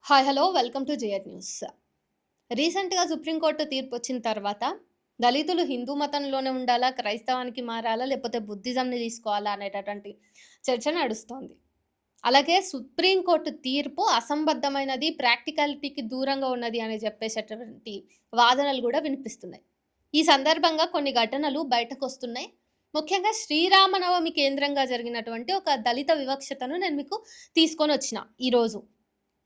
Hi hello welcome to జేఎడ్ news. రీసెంట్‌గా supreme court తీర్పు వచ్చిన తర్వాత దళితులు హిందూ మతంలోనే ఉండాలా, క్రైస్తవానికి మారాలా, లేకపోతే బుద్ధిజంని తీసుకోవాలా అనేటటువంటి చర్చ నడుస్తోంది. అలాగే సుప్రీంకోర్టు తీర్పు అసంబద్ధమైనది, ప్రాక్టికాలిటీకి దూరంగా ఉన్నది అని చెప్పేసేటటువంటి వాదనలు కూడా వినిపిస్తున్నాయి. ఈ సందర్భంగా కొన్ని ఘటనలు బయటకొస్తున్నాయి. ముఖ్యంగా శ్రీరామనవమి కేంద్రంగా జరిగినటువంటి ఒక దళిత వివక్షతను నేను మీకు తీసుకొనొచ్చిన ఈరోజు.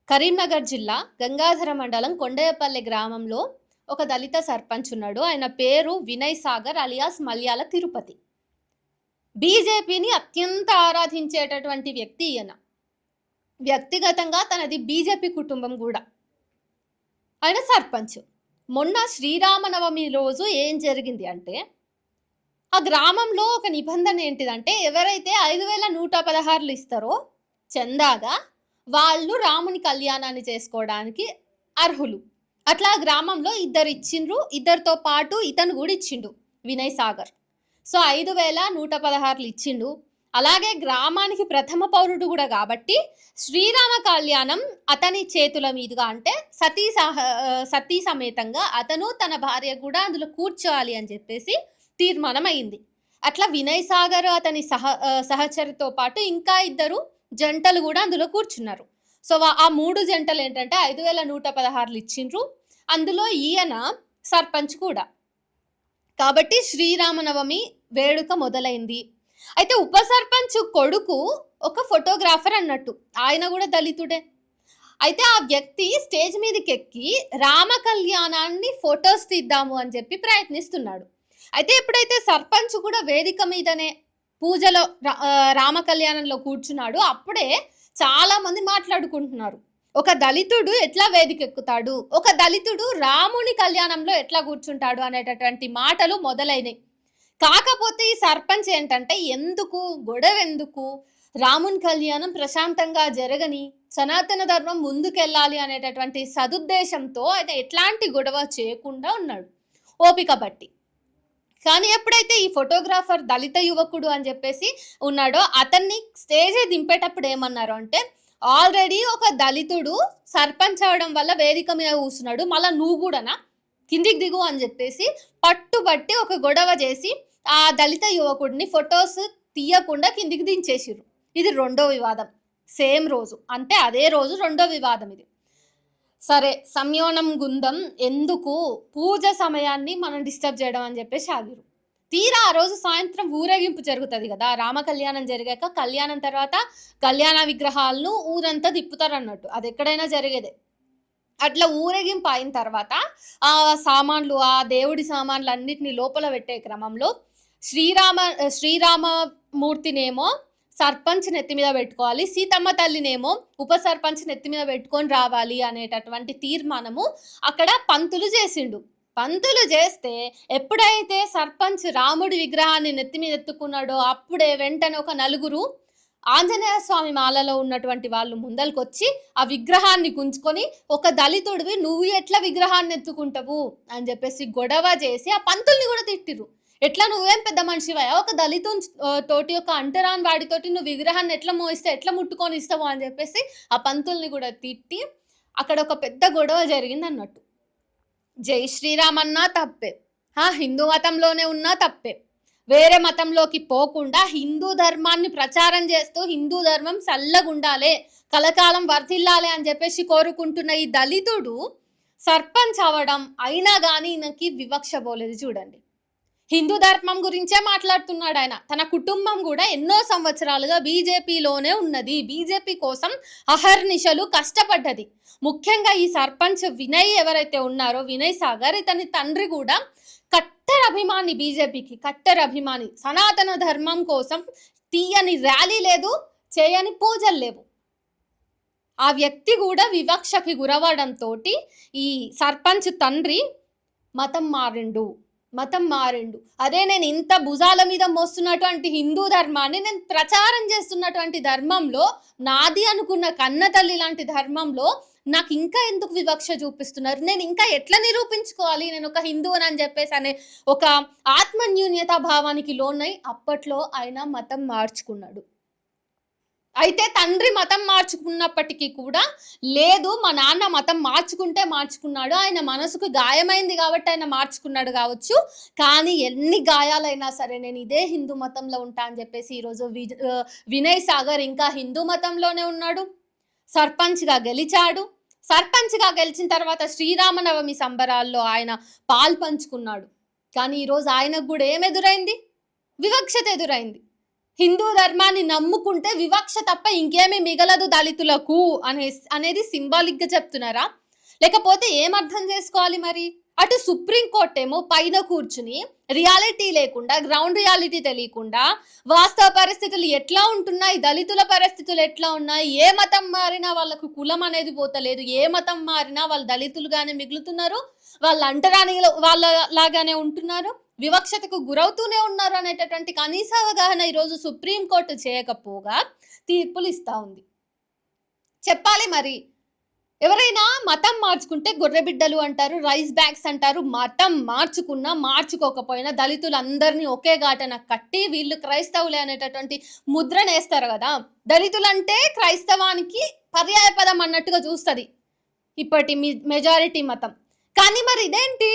కరీంనగర్ జిల్లా గంగాధర మండలం కొండయ్యపల్లె గ్రామంలో ఒక దళిత సర్పంచ్ ఉన్నాడు. ఆయన పేరు వినయ్ సాగర్ అలియాస్ మల్యాల తిరుపతి. బీజేపీని అత్యంత ఆరాధించేటటువంటి వ్యక్తి ఈయన. వ్యక్తిగతంగా తనది బీజేపీ కుటుంబం కూడా. ఆయన సర్పంచ్. మొన్న శ్రీరామనవమి రోజు ఏం జరిగింది అంటే, ఆ గ్రామంలో ఒక నిబంధన ఏంటిదంటే, ఎవరైతే 5,116 ఇస్తారో చందాగా వాళ్ళు రాముని కళ్యాణాన్ని చేసుకోవడానికి అర్హులు. అట్లా గ్రామంలో ఇద్దరు ఇచ్చిండ్రు. ఇద్దరితో పాటు ఇతను కూడా ఇచ్చిండు వినయ్ సాగర్. సో 5,116 ఇచ్చిండు. అలాగే గ్రామానికి ప్రథమ పౌరుడు కూడా కాబట్టి శ్రీరామ కళ్యాణం అతని చేతుల మీదుగా అంటే సతీ సమేతంగా అతను తన భార్య కూడా అందులో కూర్చోవాలి అని చెప్పేసి తీర్మానం అయింది. అట్లా వినయ్ సాగర్ అతని సహచరితో పాటు ఇంకా ఇద్దరు జంటలు కూడా అందులో కూర్చున్నారు. సో ఆ 3 జంటలు ఏంటంటే 5,116 ఇచ్చిండ్రు. అందులో ఈయన సర్పంచ్ కూడా. కాబట్టి శ్రీరామనవమి వేడుక మొదలైంది. అయితే ఉప సర్పంచ్ కొడుకు ఒక ఫోటోగ్రాఫర్ అన్నట్టు. ఆయన కూడా దళితుడే. అయితే ఆ వ్యక్తి స్టేజ్ మీదకెక్కి రామ కళ్యాణాన్ని ఫొటోస్ తీద్దాము అని చెప్పి ప్రయత్నిస్తున్నాడు. అయితే ఎప్పుడైతే సర్పంచ్ కూడా వేదిక మీదనే పూజలో రామ కళ్యాణంలో కూర్చున్నాడు, అప్పుడే చాలా మంది మాట్లాడుకుంటున్నారు. ఒక దళితుడు ఎట్లా వేదికెక్కుతాడు, ఒక దళితుడు రాముని కళ్యాణంలో ఎట్లా కూర్చుంటాడు అనేటటువంటి మాటలు మొదలైనవి. కాకపోతే ఈ సర్పంచ్ ఏంటంటే, ఎందుకు గొడవ, ఎందుకు రాముని కళ్యాణం ప్రశాంతంగా జరగని, సనాతన ధర్మం ముందుకెళ్ళాలి అనేటటువంటి సదుద్దేశంతో ఆయన ఎట్లాంటి గొడవ చేయకుండా ఉన్నాడు ఓపిక బట్టి. కానీ ఎప్పుడైతే ఈ ఫోటోగ్రాఫర్ దళిత యువకుడు అని చెప్పేసి ఉన్నాడో, అతన్ని స్టేజ్ దింపేటప్పుడు ఏమన్నారు అంటే, ఆల్రెడీ ఒక దళితుడు సర్పంచ్ అవడం వల్ల వేదిక మీద కూర్చున్నాడు, మళ్ళీ నువ్వు కూడానా కిందికి దిగు అని చెప్పేసి పట్టుబట్టి ఒక గొడవ చేసి ఆ దళిత యువకుడిని ఫొటోస్ తీయకుండా కిందికి దించేసిర్రు. ఇది రెండో వివాదం. సేమ్ రోజు అంటే అదే రోజు రెండో వివాదం ఇది. సరే, సంయోనం గుందం ఎందుకు, పూజ సమయాన్ని మనం డిస్టర్బ్ చేయడం అని చెప్పేసి ఆగిరు. తీరా ఆ రోజు సాయంత్రం ఊరేగింపు జరుగుతుంది కదా, రామ కళ్యాణం జరిగాక కళ్యాణం తర్వాత కళ్యాణ విగ్రహాలను ఊరంతా తిప్పుతారు అన్నట్టు. అది ఎక్కడైనా జరిగేదే. అట్లా ఊరేగింపు అయిన తర్వాత ఆ సామాన్లు, ఆ దేవుడి సామాన్లు అన్నిటిని లోపల పెట్టే క్రమంలో శ్రీరామమూర్తినేమో సర్పంచ్ నెత్తి మీద పెట్టుకోవాలి, సీతమ్మ తల్లినేమో ఉప సర్పంచ్ నెత్తి మీద పెట్టుకొని రావాలి అనేటటువంటి తీర్మానము అక్కడ పంతులు చేసిండు. పంతులు చేస్తే ఎప్పుడైతే సర్పంచ్ రాముడి విగ్రహాన్ని నెత్తి మీద ఎత్తుకున్నాడో, అప్పుడే వెంటనే ఒక నలుగురు ఆంజనేయ స్వామి మాలలో ఉన్నటువంటి వాళ్ళు ముందలకొచ్చి ఆ విగ్రహాన్ని గుంజుకొని, ఒక దళితుడివి నువ్వు ఎట్లా విగ్రహాన్ని ఎత్తుకుంటావు అని చెప్పేసి గొడవ చేసి ఆ పంతుల్ని కూడా తిట్టిరు. ఎట్లా, నువ్వేం పెద్ద మనిషివయా, ఒక దళితు తోటి ఒక అంటరాని వాడితోటి నువ్వు విగ్రహాన్ని ఎట్లా మోయిస్తే ఎట్లా ముట్టుకొని ఇస్తావు అని చెప్పేసి ఆ పంతుల్ని కూడా తిట్టి అక్కడ ఒక పెద్ద గొడవ జరిగింది అన్నట్టు. జై శ్రీరామ్ అన్నా తప్పే, హిందూ మతంలోనే ఉన్నా తప్పే. వేరే మతంలోకి పోకుండా హిందూ ధర్మాన్ని ప్రచారం చేస్తూ హిందూ ధర్మం చల్లగుండాలే, కలకాలం వర్ధిల్లాలి అని చెప్పేసి కోరుకుంటున్న ఈ దళితుడు సర్పంచ్ అవడం అయినా కానీ ఈయనకి వివక్ష పోలేదు. చూడండి, హిందూ ధర్మం గురించే మాట్లాడుతున్నాడు ఆయన. తన కుటుంబం కూడా ఎన్నో సంవత్సరాలుగా బీజేపీలోనే ఉన్నది, బీజేపీ కోసం అహర్నిశలు కష్టపడ్డది. ముఖ్యంగా ఈ సర్పంచ్ వినయ్ ఎవరైతే ఉన్నారో, వినయ్ సాగర్, ఇతని తండ్రి కూడా కట్టర్ అభిమాని, బీజేపీకి కట్టర్ అభిమాని. సనాతన ధర్మం కోసం తీయని ర్యాలీ లేదు, చేయని పూజలు లేవు. ఆ వ్యక్తి కూడా వివక్షకి గురవడంతో ఈ సర్పంచ్ తండ్రి మతం మారిండు. అదే నేను ఇంత భుజాల మీద మోస్తున్నటువంటి హిందూ ధర్మాన్ని, నేను ప్రచారం చేస్తున్నటువంటి ధర్మంలో, నాది అనుకున్న కన్న తల్లి లాంటి ధర్మంలో నాకు ఇంకా ఎందుకు వివక్ష చూపిస్తున్నారు, నేను ఇంకా ఎట్లా నిరూపించుకోవాలి నేను ఒక హిందువుని అని చెప్పేసి అనే ఒక ఆత్మన్యూన్యతా భావానికి లోనై అప్పట్లో ఆయన మతం మార్చుకున్నాడు. అయితే తండ్రి మతం మార్చుకున్నప్పటికీ కూడా, లేదు మా నాన్న మతం మార్చుకుంటే మార్చుకున్నాడు. ఆయన మనసుకు గాయమైంది గాబట్టి ఆయన మార్చుకున్నాడు గావచ్చు. కానీ ఎన్ని గాయాలైనా సరే నేను ఇదే హిందూ మతంలో ఉంటా అని జెప్పేసి ఈరోజు వినయ్ సాగర్ ఇంకా హిందూ మతంలోనే ఉన్నాడు. సర్పంచ్‌గా గెలిచాడు. సర్పంచ్‌గా గెలిచిన తర్వాత శ్రీరామనవమి సంబరాల్లో ఆయన పాలుపంచుకున్నాడు. కానీ ఈరోజు ఆయనకు గూడా ఏమెదురైంది? వివక్షత ఎదురైంది. హిందూ ధర్మాన్ని నమ్ముకుంటే వివక్ష తప్ప ఇంకేమీ మిగలదు దళితులకు అనేది సింబాలిక్‌గా చెప్తున్నారా? లేకపోతే ఏమర్థం చేసుకోవాలి మరి? అటు సుప్రీం కోర్టేమో పైన కూర్చుని రియాలిటీ లేకుండా, గ్రౌండ్ రియాలిటీ తెలియకుండా, వాస్తవ పరిస్థితులు ఎట్లా ఉంటున్నాయి, దళితుల పరిస్థితులు ఎట్లా ఉన్నాయి, ఏ మతం మారినా వాళ్ళకు కులం అనేది పోతలేదు, ఏ మతం మారినా వాళ్ళు దళితులుగానే మిగులుతున్నారు, వాళ్ళు అంటరాని వాళ్ళ లాగానే ఉంటున్నారు, వివక్షతకు గురవుతూనే ఉన్నారు అనేటటువంటి కనీస అవగాహన ఈరోజు సుప్రీం కోర్టు చేయకపోగా తీర్పులు ఇస్తా ఉంది. చెప్పాలి మరి. ఎవరైనా మతం మార్చుకుంటే గొర్రెబిడ్డలు అంటారు, రైస్ బ్యాగ్స్ అంటారు. మతం మార్చుకున్నా మార్చుకోకపోయినా దళితులందరినీ ఒకే ఘాటన కట్టి వీళ్ళు క్రైస్తవులే అనేటటువంటి ముద్రనేస్తారు కదా. దళితులంటే క్రైస్తవానికి పర్యాయపదం అన్నట్టుగా చూస్తుంది ఇప్పటి మెజారిటీ మతం. కానీ మరి ఇదేంటి?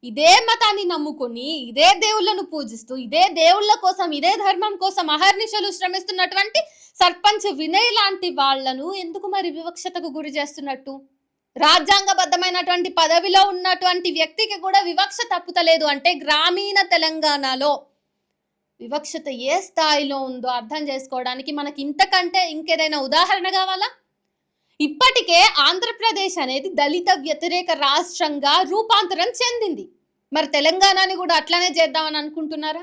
ఇదే మతాన్ని నమ్ముకొని, ఇదే దేవుళ్ళను పూజిస్తూ, ఇదే దేవుళ్ళ కోసం, ఇదే ధర్మం కోసం అహర్నిశలు శ్రమిస్తున్నటువంటి సర్పంచ్ వినయ్ లాంటి వాళ్లను ఎందుకు మరి వివక్షతకు గురి చేస్తున్నట్టు? రాజ్యాంగబద్ధమైనటువంటి పదవిలో ఉన్నటువంటి వ్యక్తికి కూడా వివక్ష తప్పుతలేదు అంటే గ్రామీణ తెలంగాణలో వివక్షత ఏ స్థాయిలో ఉందో అర్థం చేసుకోవడానికి మనకి ఇంతకంటే ఇంకేదైనా ఉదాహరణ కావాలా? ఇప్పటికే ఆంధ్రప్రదేశ్ అనేది దళిత వ్యతిరేక రాష్ట్రంగా రూపాంతరం చెందింది. మరి తెలంగాణని కూడా అట్లానే చేద్దామని అనుకుంటున్నారా?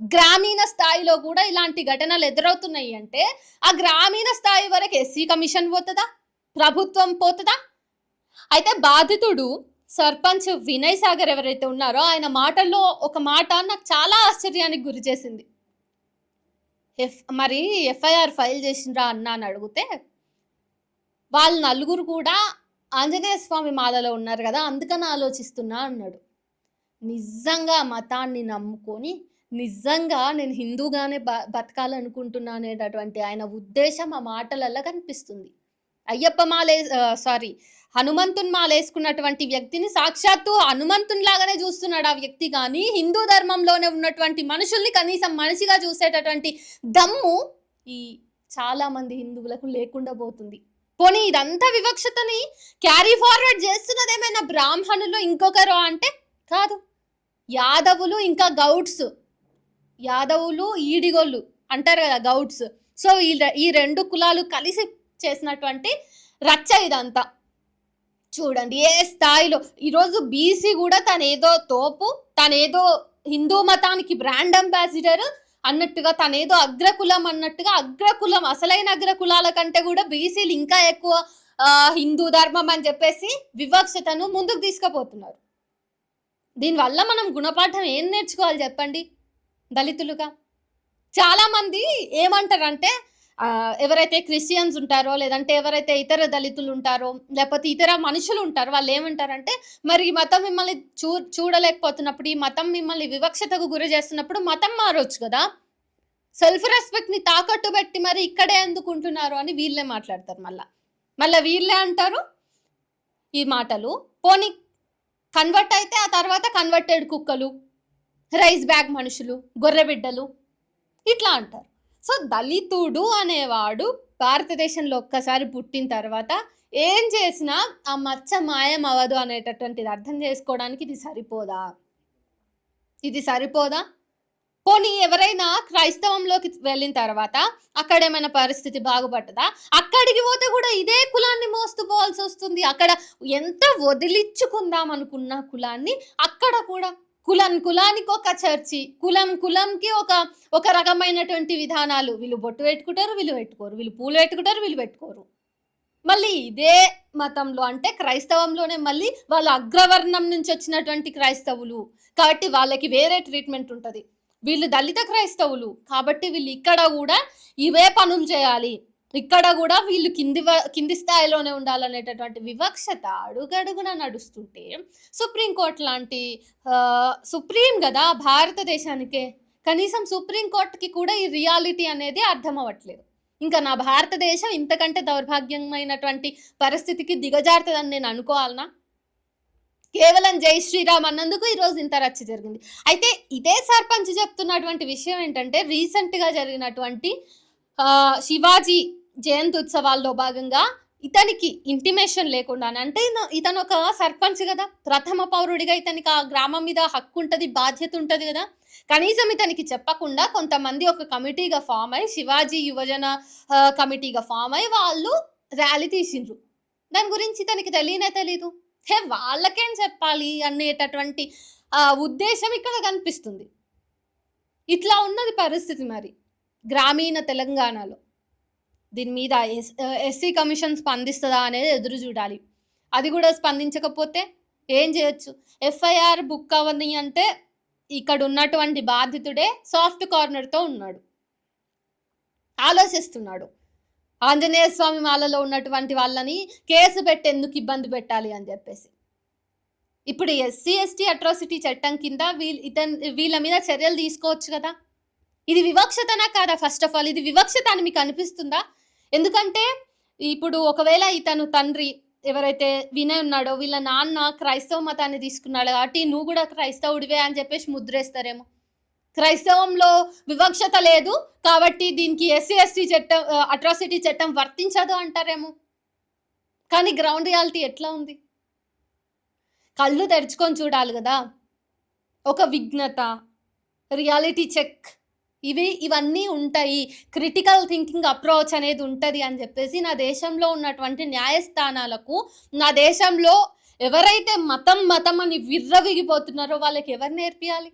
గ్రామీణ స్థాయిలో కూడా ఇలాంటి ఘటనలు ఎదురవుతున్నాయి అంటే ఆ గ్రామీణ స్థాయి వరకు ఎస్సీ కమిషన్ పోతుందా? ప్రభుత్వం పోతుందా? అయితే బాధితుడు సర్పంచ్ వినయ్ సాగర్ ఎవరైతే ఉన్నారో ఆయన మాటల్లో ఒక మాట నాకు చాలా ఆశ్చర్యానికి గురి చేసింది. మరి ఎఫ్ఐఆర్ ఫైల్ చేసిండ్రా అన్నా అని అడిగితే వాళ్ళు నలుగురు కూడా ఆంజనేయ స్వామి మాలలో ఉన్నారు కదా, అందుకని ఆలోచిస్తున్నా అన్నాడు. నిజంగా మతాన్ని నమ్ముకొని నిజంగా నేను హిందూగానే బతకాలనుకుంటున్నా అనేటటువంటి ఆయన ఉద్దేశం ఆ మాటలలో కనిపిస్తుంది. అయ్యప్ప హనుమంతుని మాలేసుకున్నటువంటి వ్యక్తిని సాక్షాత్తు హనుమంతుని లాగానే చూస్తున్నాడు ఆ వ్యక్తి. కానీ హిందూ ధర్మంలోనే ఉన్నటువంటి మనుషుల్ని కనీసం మనిషిగా చూసేటటువంటి దమ్ము ఈ చాలా మంది హిందువులకు లేకుండా పోతుంది. పోనీ ఇదంతా వివక్షతని క్యారీ ఫార్వర్డ్ చేస్తున్నది ఏమైనా బ్రాహ్మణులు ఇంకొకరు అంటే కాదు, యాదవులు ఇంకా గౌడ్స్. యాదవులు ఈడిగోళ్ళు అంటారు కదా, గౌడ్స్. సో ఈ రెండు కులాలు కలిసి చేసినటువంటి రచ్చ ఇదంతా. చూడండి ఏ స్థాయిలో ఈరోజు బీసీ కూడా తనేదో తోపు, తనేదో హిందూ మతానికి బ్రాండ్ అంబాసిడర్ అన్నట్టుగా, తనేదో అగ్రకులం అన్నట్టుగా, అగ్రకులం అసలైన అగ్రకులాల కంటే కూడా బీసీలు ఇంకా ఎక్కువ హిందూ ధర్మం అని చెప్పేసి వివక్షతను ముందుకు తీసుకుపోతున్నారు. దీనివల్ల మనం గుణపాఠం ఏం నేర్చుకోవాలి చెప్పండి? దళితులుగా చాలా మంది ఏమంటారంటే ఎవరైతే క్రిస్టియన్స్ ఉంటారో, లేదంటే ఎవరైతే ఇతర దళితులు ఉంటారో, లేకపోతే ఇతర మనుషులు ఉంటారో, వాళ్ళు ఏమంటారంటే మరి ఈ మతం మిమ్మల్ని చూడలేకపోతున్నప్పుడు, ఈ మతం మిమ్మల్ని వివక్షతకు గురి చేస్తున్నప్పుడు మతం మారొచ్చు కదా, సెల్ఫ్ రెస్పెక్ట్ని తాకట్టు పెట్టి మరి ఇక్కడే ఎందుకుంటున్నారు అని వీళ్ళే మాట్లాడతారు. మళ్ళీ వీళ్ళే అంటారు ఈ మాటలు. పోనీ కన్వర్ట్ అయితే ఆ తర్వాత కన్వర్టెడ్ కుక్కలు, రైస్ బ్యాగ్ మనుషులు, గొర్రెబిడ్డలు ఇట్లా అంటారు. సో దళితుడు అనేవాడు భారతదేశంలో ఒక్కసారి పుట్టిన తర్వాత ఏం చేసినా ఆ మచ్చ మాయం అవ్వదు అనేటటువంటిది అర్థం చేసుకోవడానికి ఇది సరిపోదా? పోనీ ఎవరైనా క్రైస్తవంలోకి వెళ్ళిన తర్వాత అక్కడ ఏమైనా పరిస్థితి బాగుపడ్డదా? అక్కడికి పోతే కూడా ఇదే కులాన్ని మోస్తూ పోవాల్సి వస్తుంది. అక్కడ ఎంత వదిలించుకుందాం అనుకున్న కులాన్ని అక్కడ కూడా కులానికి ఒక చర్చి, కులంకి ఒక రకమైనటువంటి విధానాలు. వీళ్ళు బొట్టు పెట్టుకుంటారు, వీళ్ళు పెట్టుకోరు, వీళ్ళు పూలు పెట్టుకుంటారు, వీళ్ళు పెట్టుకోరు. మళ్ళీ ఇదే మతంలో అంటే క్రైస్తవంలోనే మళ్ళీ వాళ్ళు అగ్రవర్ణం నుంచి వచ్చినటువంటి క్రైస్తవులు కాబట్టి వాళ్ళకి వేరే ట్రీట్మెంట్ ఉంటుంది. వీళ్ళు దళిత క్రైస్తవులు కాబట్టి వీళ్ళు ఇక్కడ కూడా ఇవే పనులు చేయాలి, ఇక్కడ కూడా వీళ్ళు కింది స్థాయిలోనే ఉండాలనేటటువంటి వివక్షత అడుగడుగున నడుస్తుంటే సుప్రీంకోర్టు లాంటి సుప్రీం కదా భారతదేశానికే, కనీసం సుప్రీంకోర్టుకి కూడా ఈ రియాలిటీ అనేది అర్థం అవ్వట్లేదు. ఇంకా నా భారతదేశం ఇంతకంటే దౌర్భాగ్యమైనటువంటి పరిస్థితికి దిగజారుతదని నేను అనుకోవాలనా? కేవలం జై శ్రీరామ్ అన్నందుకు ఈరోజు ఇంత రచ్చ జరిగింది. అయితే ఇదే సర్పంచ్ చెప్తున్నటువంటి విషయం ఏంటంటే, రీసెంట్‌గా జరిగినటువంటి శివాజీ జయంతి ఉత్సవాల్లో భాగంగా ఇతనికి ఇంటిమేషన్ లేకుండానే, అంటే ఇతను ఒక సర్పంచ్ గదా! ప్రథమ పౌరుడిగా ఇతనికి ఆ గ్రామం మీద హక్కుంటది, బాధ్యత ఉంటది గదా! కనీసం ఇతనికి చెప్పకుండా కొంతమంది ఒక కమిటీగా ఫార్మ్ అయ్యి, శివాజీ యువజన కమిటీగా ఫార్మ్ అయ్యి వాళ్ళు ర్యాలీ తీసిండ్రు. దాని గురించి ఇతనికి తెలియనే తెలీదు. వాళ్ళకేం చెప్పాలి అనేటటువంటి ఉద్దేశ్యం ఇక్కడ కనిపిస్తుంది. ఇట్లా ఉన్నది పరిస్థితి మరి గ్రామీణ తెలంగాణలో. దీని మీద ఎస్సీ కమిషన్ స్పందిస్తదా అనేది ఎదురు చూడాలి. అది కూడా స్పందించకపోతే ఏం చేయొచ్చు? ఎఫ్ఐఆర్ బుక్ అవ్వని అంటే ఇక్కడ ఉన్నటువంటి బాధితుడే సాఫ్ట్ కార్నర్‌తో ఉన్నాడు. ఆలోచిస్తున్నాడు. ఆంజనేయ స్వామి మాలలో ఉన్నటువంటి వాళ్ళని కేసు పెట్టి ఎందుకు ఇబ్బంది పెట్టాలి అని చెప్పేసి. ఇప్పుడు ఎస్సీ, ఎస్టీ అట్రాసిటీ చట్టం కింద వీళ్ళ మీద చర్యలు తీసుకోవచ్చు కదా! ఇది వివక్షతనా కాదా? ఫస్ట్ ఆఫ్ ఆల్ ఇది వివక్షత అని మీకు అనిపిస్తుందా? ఎందుకంటే ఇప్పుడు ఒకవేళ ఇతను తండ్రి ఎవరైతే వినయ్ ఉన్నాడో, వీళ్ళ నాన్న క్రైస్తవ మతాన్ని తీసుకున్నాడు కాబట్టి నువ్వు కూడా క్రైస్తవుడివే అని చెప్పేసి ముద్రేస్తారేమో. క్రైస్తవంలో వివక్షత లేదు కాబట్టి దీనికి ఎస్సీ, ఎస్టీ చట్టం అట్రాసిటీ చట్టం వర్తించదు అంటారేమో. కానీ గ్రౌండ్ రియాలిటీ ఎట్లా ఉంది? కళ్ళు తెరుచుకొని చూడాలి గదా! ఒక విఘ్నత, రియాలిటీ చెక్ ఇవన్నీ ఉంటాయి. క్రిటికల్ థింకింగ్ అప్రోచ్ అనేది ఉంటది అని జెప్పేసి నా దేశంలో ఉన్నటువంటి న్యాయస్థానాలకు, నా దేశంలో ఎవరైతే మతం అని విర్రవీగిపోతున్నారో వాళ్ళకి ఎవరు నేర్పియాలి?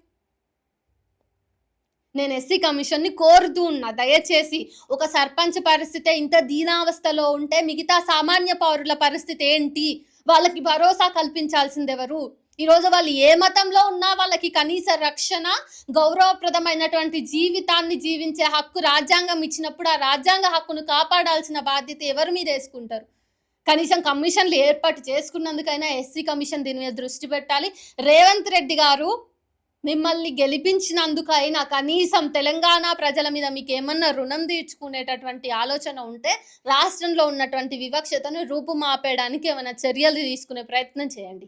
నేను ఎస్సీ కమిషన్‌ని కోరుతూ ఉన్నా. దయచేసి ఒక సర్పంచ్ పరిస్థితే ఇంత దీనావస్థలో ఉంటే మిగతా సామాన్య పౌరుల పరిస్థితి ఏంటి? వాళ్ళకి భరోసా కల్పించాల్సిందెవరు? ఈరోజు వాళ్ళు ఏ మతంలో ఉన్నా వాళ్ళకి కనీస రక్షణ, గౌరవప్రదమైనటువంటి జీవితాన్ని జీవించే హక్కు రాజ్యాంగం ఇచ్చినప్పుడు ఆ రాజ్యాంగ హక్కును కాపాడాల్సిన బాధ్యత ఎవరి మీద ఏసుకుంటారు? కనీసం కమిషన్‌లు ఏర్పాటు చేసుకున్నందుకైనా ఎస్సీ కమిషన్ దీని మీద దృష్టి పెట్టాలి. రేవంత్ రెడ్డి గారు మిమ్మల్ని గెలిపించినందుకైనా కనీసం తెలంగాణ ప్రజల మీద మీకేమన్నా రుణం తీర్చుకునేటటువంటి ఆలోచన ఉంటే రాష్ట్రంలో ఉన్నటువంటి వివక్షతను రూపుమాపేయడానికి ఏమైనా చర్యలు తీసుకునే ప్రయత్నం చేయండి.